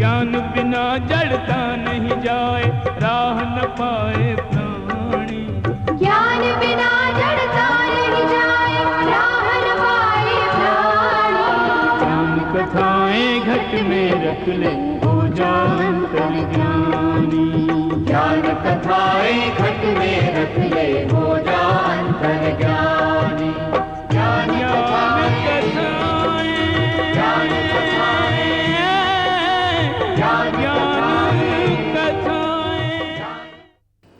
ज्ञान बिना जड़ता नहीं जाए, राह न पाए प्राणी। ज्ञान बिना जड़ता नहीं जाए, राह न पाए प्राणी। ज्ञान कथाएं घट में रख ले, हो जा अंतर्ज्ञानी। ज्ञान कथाएं घट में रख ले, हो जा अंतर्ज्ञानी। ज्ञान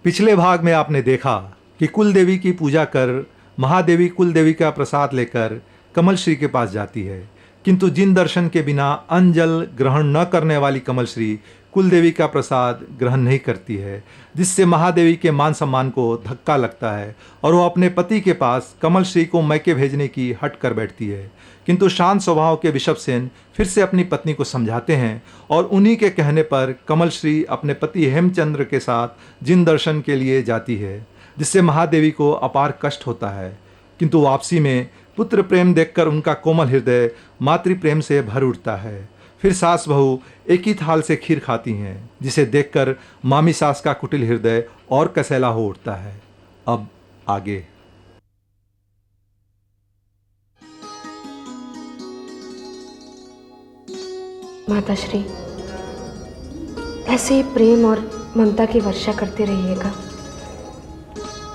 पिछले भाग में आपने देखा कि कुलदेवी की पूजा कर महादेवी कुलदेवी का प्रसाद लेकर कमल श्री के पास जाती है, किंतु जिन दर्शन के बिना अन्न जल ग्रहण न करने वाली कमल श्री कुलदेवी का प्रसाद ग्रहण नहीं करती है, जिससे महादेवी के मान सम्मान को धक्का लगता है और वो अपने पति के पास कमल श्री को मैके भेजने की हट कर बैठती है। किंतु शांत स्वभाव के विषभसेन फिर से अपनी पत्नी को समझाते हैं और उन्हीं के कहने पर कमल श्री अपने पति हेमचंद्र के साथ जिन दर्शन के लिए जाती है, जिससे महादेवी को अपार कष्ट होता है। किंतु वापसी में पुत्र प्रेम देखकर उनका कोमल हृदय मातृ प्रेम से भर उठता है। फिर सास बहू एक ही थाल से खीर खाती हैं, जिसे देखकर मामी सास का कुटिल हृदय और कसैला हो उठता है। अब आगे। माताश्री, ऐसे ही प्रेम और ममता की वर्षा करते रहिएगा।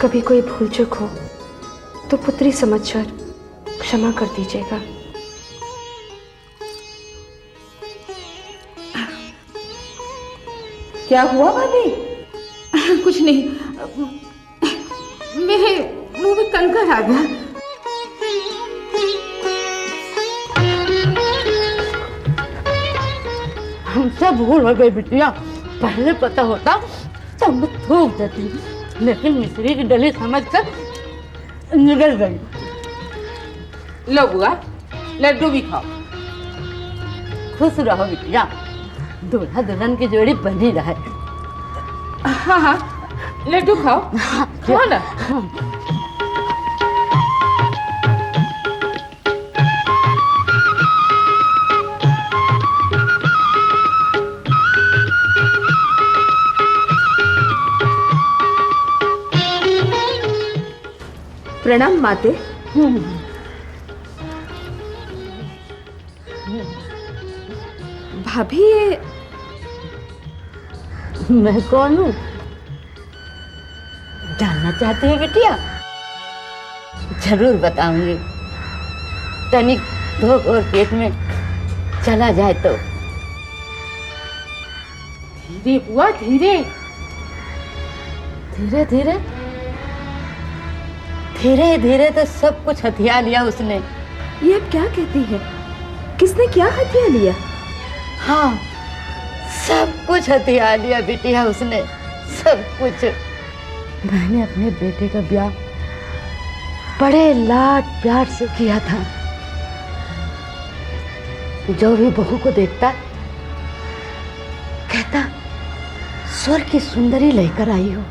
कभी कोई भूल चूक हो तो पुत्री समझकर क्षमा कर दीजिएगा। क्या हुआ भाभी? कुछ नहीं, मेरे मुंह में कंकर आ गया। हमसे भूल हो गई बिटिया, पहले पता होता तब मैं थूक देती, लेकिन मिश्री की डली समझकर निकल गई। लो बुआ, लड्डू भी खाओ। खुश रहो बिटिया, दूल्हा दुल्हन की जोड़ी बनी रहे। हाँ हाँ, लड्डू खाओ, खाओ ना। प्रणाम माते। भाभी, ये मैं कौन हूँ जानना चाहते हैं बिटिया? जरूर बताऊंगी, तनिक धोख और पेट में चला जाए तो। धीरे बुआ, धीरे धीरे धीरे धीरे धीरे तो सब कुछ हथिया लिया उसने। ये अब क्या कहती है? किसने क्या हथिया लिया? हाँ, सब कुछ हथिया लिया बिटिया उसने, सब कुछ। मैंने अपने बेटे का ब्याह बड़े लाड प्यार से किया था। जो भी बहू को देखता कहता स्वर्ग की सुंदरी लेकर आई हो,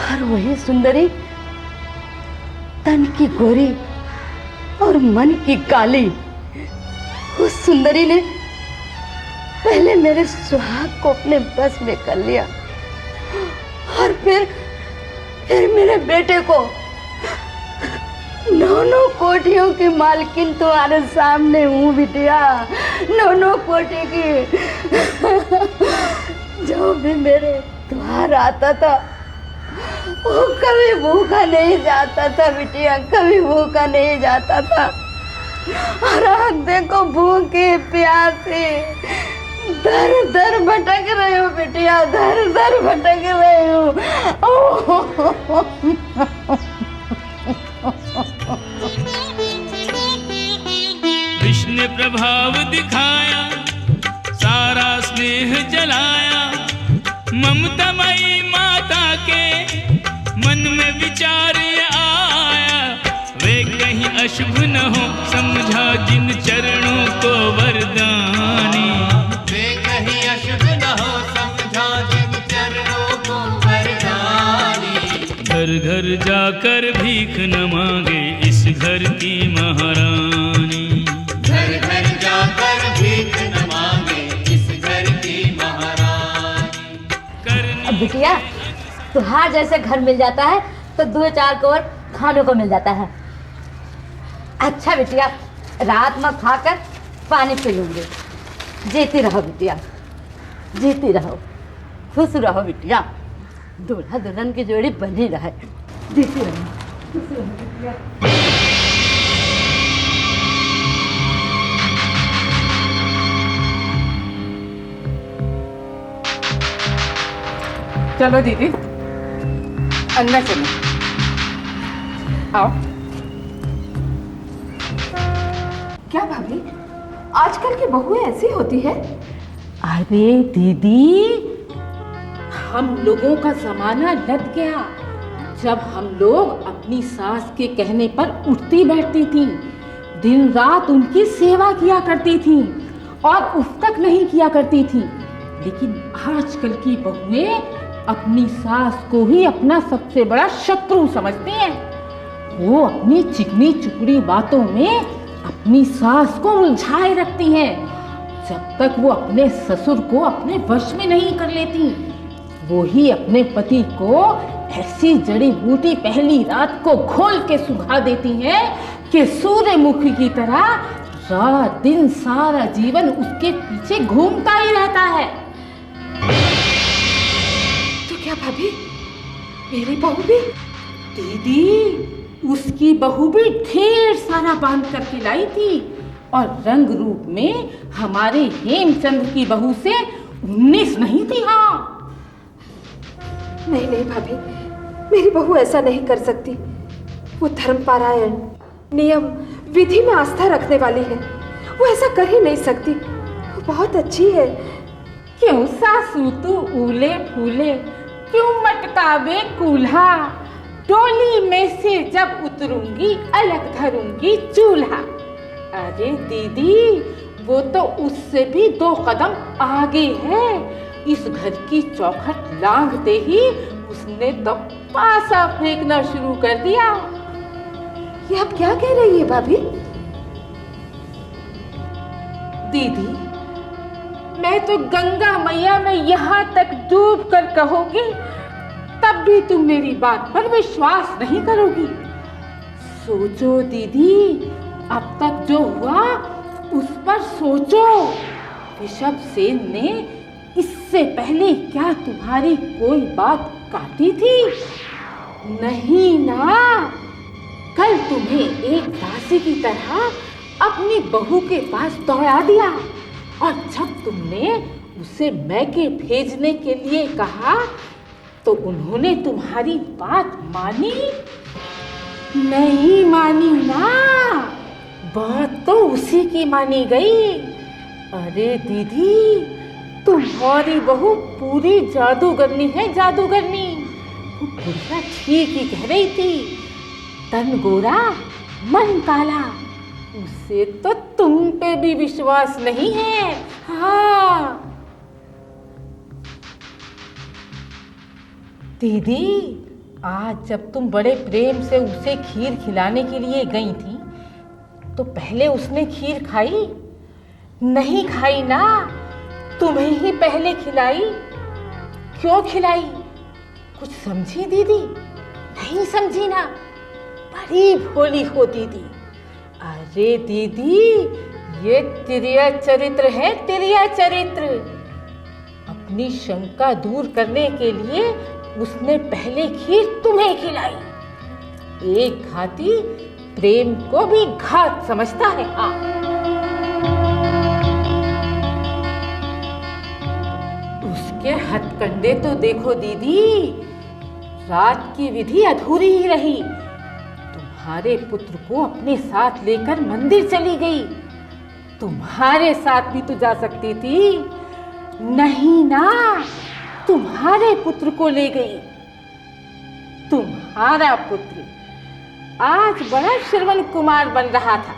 और वही सुंदरी तन की गोरी और मन की काली। उस सुंदरी ने पहले मेरे सुहाग को अपने बस में कर लिया, और फिर मेरे बेटे को। 9 कोठियों की मालकिन तुम्हारे सामने हूँ बिटिया, 9 कोठी की। जो भी मेरे द्वार आता था वो कभी भूखा नहीं जाता था बिटिया, कभी भूखा नहीं जाता था। और आज देखो भूखे प्यासे दर दर भटक रहे हो बिटिया, दर दर भटक रहे हो। विष्णु प्रभाव दिखाया, सारा स्नेह जलाया, ममतामयी माता के मन में विचार आया। वे कहीं अशुभ न हो, समझा जिन चरणों को वरदानी। वे कहीं अशुभ न हो, समझा जिन चरणों को वरदानी। घर घर जाकर भीख न मांगे इस घर की महारानी। घर घर जाकर भीख न मांगे इस बिटिया, तुहार जैसे घर मिल जाता है तो 2-4 को और खाने को मिल जाता है। अच्छा बिटिया, रात में खाकर पानी पी लूंगी। जीती रहो बिटिया, जीती रहो, खुश रहो बिटिया, दूल्हा दुल्हन की जोड़ी बनी रहे। जीती रहो, खुश रहो बिटिया। चलो दीदी, अंदर चलो। आओ। क्या भाभी, आजकल की बहुएं ऐसी होती है? अरे दीदी, हम लोगों का जमाना लग गया जब हम लोग अपनी सास के कहने पर उठती बैठती थी, दिन रात उनकी सेवा किया करती थी और उफ तक नहीं किया करती थी। लेकिन आजकल की बहुएं अपनी सास को ही अपना सबसे बड़ा शत्रु समझती हैं। वो अपनी चिकनी चुपड़ी बातों में अपनी सास को उलझाए रखती हैं। जब तक वो अपने ससुर को अपने वश में नहीं कर लेती, वो ही अपने पति को ऐसी जड़ी बूटी पहली रात को घोल के सुखा देती हैं कि सूर्यमुखी की तरह रात दिन सारा जीवन उसके पीछे घूमता ही रहता है। तो क्या भाभी, मेरी बहू भी? दीदी, उसकी बहू भी ढेर सारा बांध करके लाई थी और रंग रूप में हमारे हेमचंद्र की बहू से 19 नहीं थी। हाँ, नहीं नहीं भाभी, मेरी बहू ऐसा नहीं कर सकती। वो धर्मपारायण, नियम विधि में आस्था रखने वाली है। वो ऐसा कर ही नहीं सकती। वो बहुत अच्छी है। क्यों सासू तू ऊले फूले, क्यों मटकावे कूल्हा, डोली में से जब उतरूंगी अलग धरूंगी चूल्हा। अरे दीदी, वो तो उससे भी 2 कदम आगे है। इस घर की चौखट लांघते ही उसने तो पासा फेंकना शुरू कर दिया। ये आप क्या कह रही है भाभी? दीदी, मैं तो गंगा मैया में यहाँ तक डूब कर कहूंगी, तब भी तुम मेरी बात पर विश्वास नहीं करोगी। सोचो दीदी, अब तक जो हुआ उस पर सोचो। ऋषभ सेन ने इससे पहले क्या तुम्हारी कोई बात काटी थी? नहीं ना। कल तुम्हें एक दासी की तरह अपनी बहू के पास दौड़ा दिया और जब तुमने उसे मैके भेजने के लिए कहा तो उन्होंने तुम्हारी बात मानी? नहीं मानी ना। बात तो उसी की मानी गई। अरे दीदी, तुम्हारी बहू पूरी जादूगरनी है, जादूगरनी। वो बुढ़िया ठीक ही कह रही थी, तन गोरा मन काला। उसे तो तुम पे भी विश्वास नहीं है। हाँ दीदी, आज जब तुम बड़े प्रेम से उसे खीर खिलाने के लिए गई थी तो पहले उसने खीर खाई? नहीं खाई ना। तुम्हें ही पहले खिलाई। क्यों खिलाई? कुछ समझी दीदी? नहीं समझी ना। बड़ी भोली हो दीदी। अरे दीदी, ये तिरिया चरित्र है, तिरिया चरित्र। अपनी शंका दूर करने के लिए उसने पहले खीर तुम्हें खिलाई। एक घाती प्रेम को भी घात समझता है। उसके हथकंडे तो देखो दीदी। रात की विधि अधूरी ही रही। तुम्हारे पुत्र को अपने साथ लेकर मंदिर चली गई। तुम्हारे साथ भी तो जा सकती थी। नहीं ना, तुम्हारे पुत्र को ले गई। तुम्हारा पुत्र आज बड़ा श्रवण कुमार बन रहा था।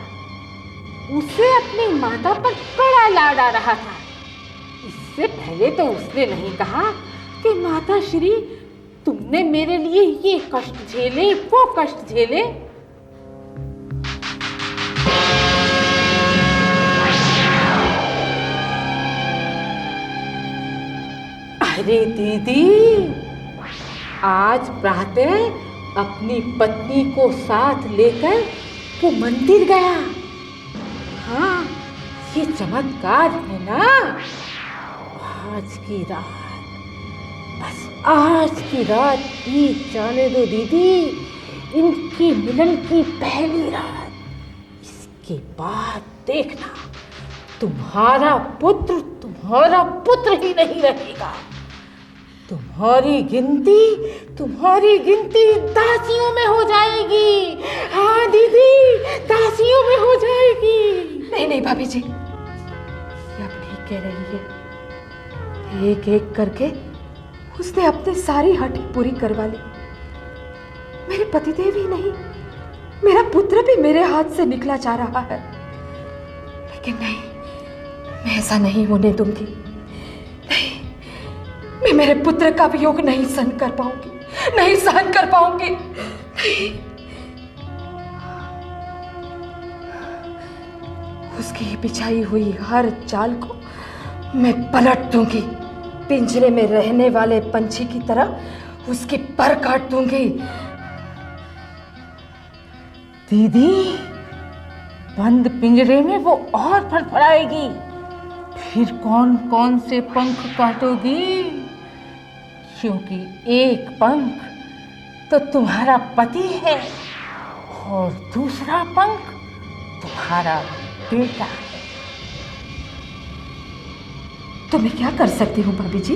उसे अपनी माता पर बड़ा लाड आ रहा था। इससे पहले तो उसने नहीं कहा कि माता श्री, तुमने मेरे लिए ये कष्ट झेले, वो कष्ट झेले। अरे दीदी, आज प्रातः अपनी पत्नी को साथ लेकर वो मंदिर गया। हाँ, ये चमत्कार है ना। आज की रात, बस आज की रात बीत जाने दो दीदी, इनकी मिलन की पहली रात। इसके बाद देखना, तुम्हारा पुत्र ही नहीं रहेगा। तुम्हारी गिनती दासियों में हो जाएगी। हाँ दीदी, दासियों में हो जाएगी। नहीं नहीं भाभी जी, ये अब ठीक कह रही है। एक एक करके उसने अपनी सारी हठी पूरी करवा ली। मेरे पतिदेव ही नहीं, मेरा पुत्र भी मेरे हाथ से निकला जा रहा है। लेकिन नहीं, मैं ऐसा नहीं होने दूंगी। नहीं, मैं मेरे पुत्र का वियोग नहीं सहन कर पाऊंगी, नहीं सहन कर पाऊंगी। नहीं। उसकी बिछाई हुई हर चाल को मैं पलट दूंगी। पिंजरे में रहने वाले पंछी की तरह उसकी पर काट दूंगी। दीदी, बंद पिंजरे में वो और फड़फड़ाएगी। फिर कौन कौन से पंख काटोगी? क्योंकि एक पंख तो तुम्हारा पति है और दूसरा पंख तुम्हारा बेटा है। तो मैं क्या कर सकती हूँ भाभी जी?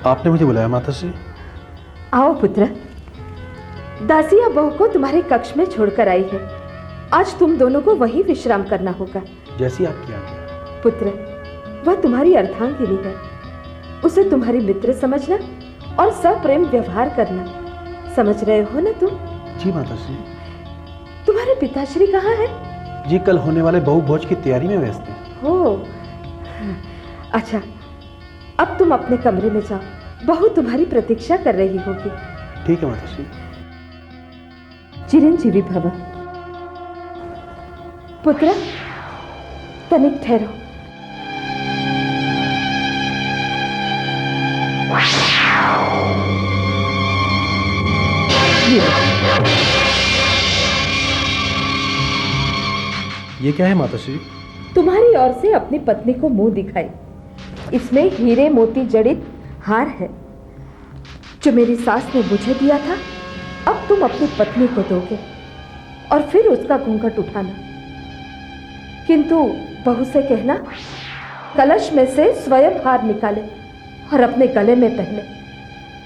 आपने मुझे बुलाया माता श्री? आओ पुत्र। दासिया बहू को तुम्हारे कक्ष में छोड़कर आई है। आज तुम दोनों को वहीं विश्राम करना होगा। जैसी आपकी आज्ञा। पुत्र, वह तुम्हारी अर्धांगिनी है। उसे तुम्हारी मित्र समझना और सप्रेम व्यवहार करना। समझ रहे हो ना तुम? जी माता श्री। तुम्हारे पिताश्री कहाँ है? जी कल होने वाले बहु भोज की तैयारी में व्यस्त हैं। हो, अच्छा, अब तुम अपने कमरे में जाओ। बहू तुम्हारी प्रतीक्षा कर रही होगी। ठीक है माता श्री। चिरंजीवी भव। पुत्र, तनिक ठहरो। ये क्या है माता श्री? तुम्हारी ओर से अपनी पत्नी को मुंह दिखाई। इसमें हीरे मोती जड़ित हार है, जो मेरी सास ने मुझे दिया था। अब तुम अपनी पत्नी को दोगे। और फिर उसका घूंघट उठाना। किंतु बहू से कहना कलश में से स्वयं हार निकाले और अपने गले में पहने।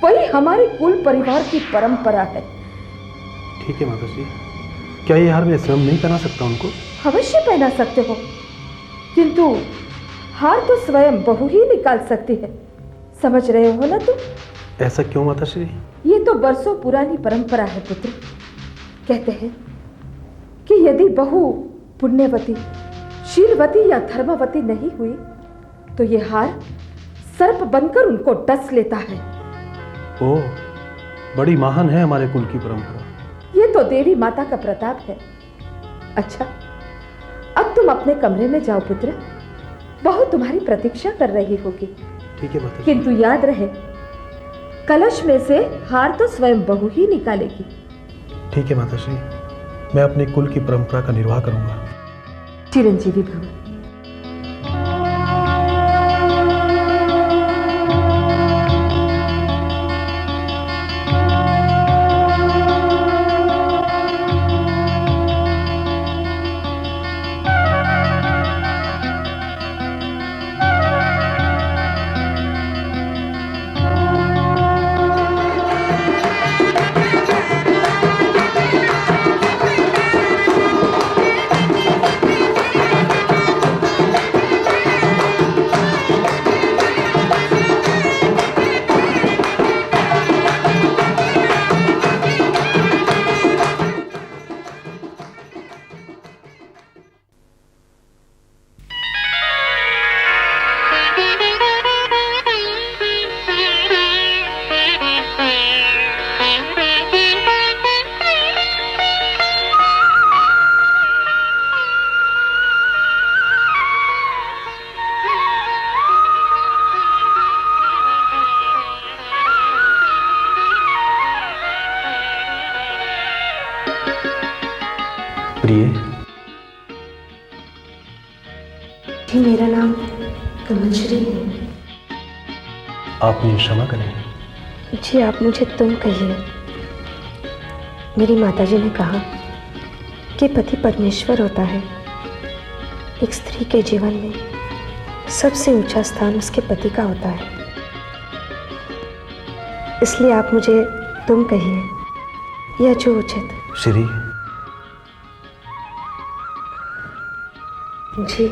वही हमारे कुल परिवार की परंपरा है। ठीक है माता श्री, क्या ये हार मैं स्वयं नहीं पहना सकता उनको? अवश्य पहना सकते हो, किंतु हार तो स्वयं बहू ही निकाल सकती है। समझ रहे हो ना तुम? ऐसा क्यों माता श्री? ये तो बरसों पुरानी परंपरा है पुत्र। कहते हैं कि यदि बहू पुण्यवती, शीलवती या धर्मवती नहीं हुई तो ये हार सर्प बनकर उनको डस लेता है। ओह, बड़ी महान है हमारे कुल की परंपरा। ये तो देवी माता का प्रताप है। अच्छा, अब तुम अपने कमरे में जाओ पुत्र, बहू तुम्हारी प्रतीक्षा कर रही होगी। ठीक है माता श्री। किंतु याद रहे, कलश में से हार तो स्वयं बहू ही निकालेगी। ठीक है माता श्री, मैं अपने कुल की परंपरा का निर्वाह करूंगा। चिरंजीवी भव। प्रिय, जी मेरा नाम कमलश्री है। आप मुझे क्षमा करें। जी आप मुझे तुम कहिए। मेरी माताजी ने कहा कि पति परमेश्वर होता है। एक स्त्री के जीवन में सबसे ऊंचा स्थान उसके पति का होता है। इसलिए आप मुझे तुम कहिए, यह जो उचित। श्री, जी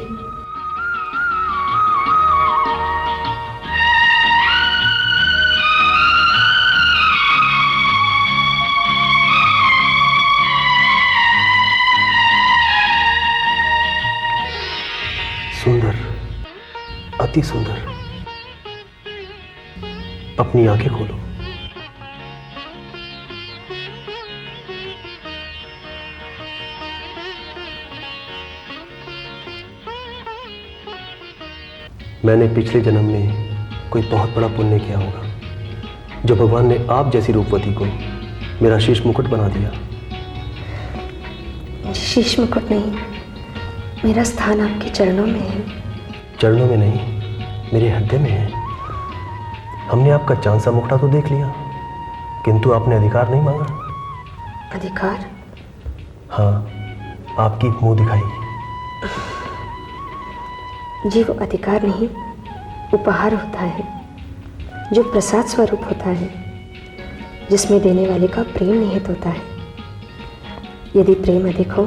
सुंदर, अति सुंदर। अपनी आंखें खोलो। मैंने पिछले जन्म में कोई बहुत बड़ा पुण्य किया होगा, जो भगवान ने आप जैसी रूपवती को मेरा शीश मुकुट बना दिया। शीश मुकुट नहीं, मेरा स्थान आपके चरणों में है। चरणों में नहीं, मेरे हृदय में है। हमने आपका चांद सा मुखड़ा तो देख लिया, किंतु आपने अधिकार नहीं मांगा। अधिकार? हाँ, आपकी एक मुंह दिखाई। जी वो अधिकार नहीं, उपहार होता है, जो प्रसाद स्वरूप होता है, जिसमें देने वाले का प्रेम निहित होता है। यदि प्रेम अधिक हो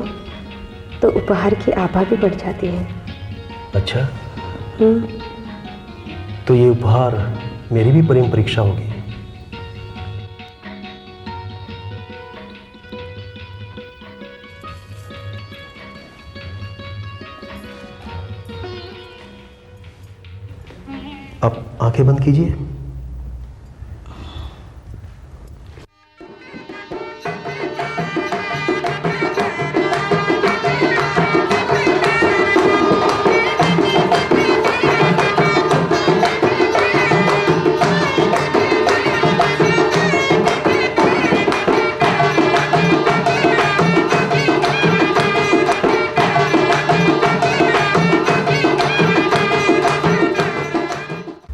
तो उपहार की आभा भी बढ़ जाती है। अच्छा, तो ये उपहार मेरी भी प्रेम परीक्षा होगी। अब आंखें बंद कीजिए।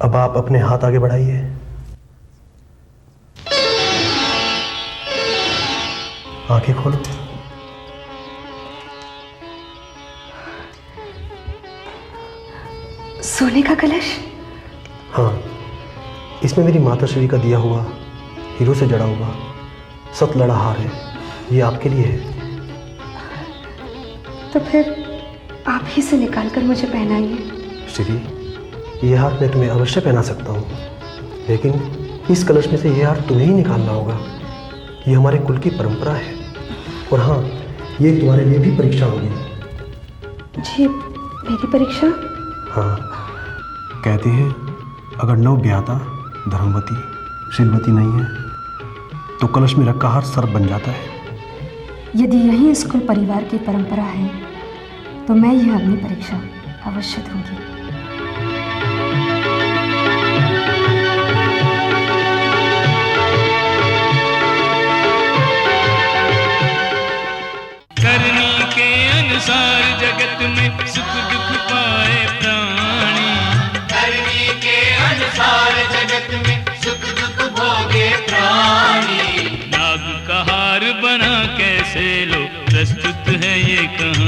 अब आप अपने हाथ आगे बढ़ाइए। आंखें खोलो। सोने का कलश? हाँ, इसमें मेरी माताश्री का दिया हुआ हीरो से जड़ा हुआ सतलड़ा हार है। ये आपके लिए है। तो फिर आप ही से निकाल कर मुझे पहनाइए। श्री, ये हार मैं तुम्हें अवश्य पहना सकता हूँ, लेकिन इस कलश में से ये हार तुम्हें ही निकालना होगा। ये हमारे कुल की परंपरा है। और हाँ, ये तुम्हारे लिए भी परीक्षा होगी। जी, मेरी परीक्षा? हाँ, कहते हैं अगर नव ब्याहता धर्मवती शीलवती नहीं है तो कलश में रखा हार सर्प बन जाता है। यदि यही इस कुल परिवार की परंपरा है तो मैं यह अग्नि परीक्षा अवश्य दूंगी। करनी के अनुसार जगत में सुख दुख पाए प्राणी। करनी के अनुसार जगत में सुख दुख भोगे प्राणी। नाग का हार बना कैसे लो, प्रस्तुत है ये कहानी।